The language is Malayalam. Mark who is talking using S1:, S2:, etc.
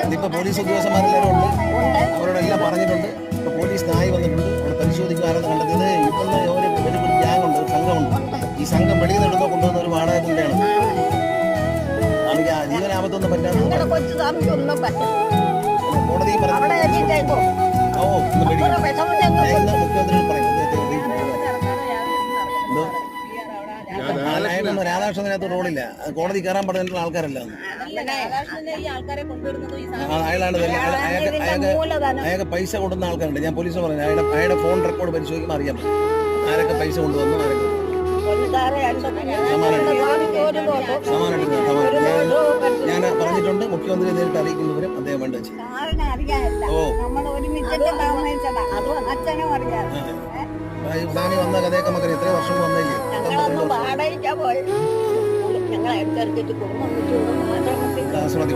S1: ഇതിപ്പോൾ പോലീസ് ഉദ്യോഗസ്ഥന്മാരെല്ലാവരും ഉണ്ട്, അവരോടെല്ലാം പറഞ്ഞിട്ടുണ്ട്. ഇപ്പോൾ പോലീസ് നായി വന്നിട്ടുണ്ട്, അവിടെ പരിശോധിക്കാറെന്ന് കണ്ടെത്തിയത്. ഇപ്പം ഒരു ഗ്യാങ് ഉണ്ട്, ഒരു സംഘമുണ്ട്. ഈ സംഘം വെളിയിൽ നിന്നെടുത്തോ കൊണ്ടുവന്ന ഒരു വാടക കൊണ്ടാണ്. എനിക്ക് ജീവനാപത്തൊന്നും പറ്റാതെ കോടതി പറഞ്ഞു. ഓ ഒന്ന് പേടിക്കും. മുഖ്യമന്ത്രി പറയും രാധാകൃഷ്ണനകത്ത് റോളില്ല, കോടതി കയറാൻ പറഞ്ഞിട്ടുള്ള ആൾക്കാരല്ല. അയാൾക്ക് പൈസ കൊണ്ടുവന്ന ആൾക്കാരുണ്ട്. ഞാൻ പോലീസ് പറഞ്ഞു, അയാളുടെ ഫോൺ റെക്കോർഡ് പരിശോധിക്കുമ്പോൾ അറിയാൻ പറ്റും ആരൊക്കെ പൈസ കൊണ്ടുവന്നു, ആരൊക്കെ ഞാൻ പറഞ്ഞിട്ടുണ്ട്. മുഖ്യമന്ത്രി നേരിട്ട് അറിയിക്കുന്നവരും അദ്ദേഹം വേണ്ട ചെയ്യും. പ്ലാനി വന്ന കഥയൊക്കെ നമുക്ക് എത്രയോ വർഷം വന്നില്ലേ? ആശ്രമത്തിൽ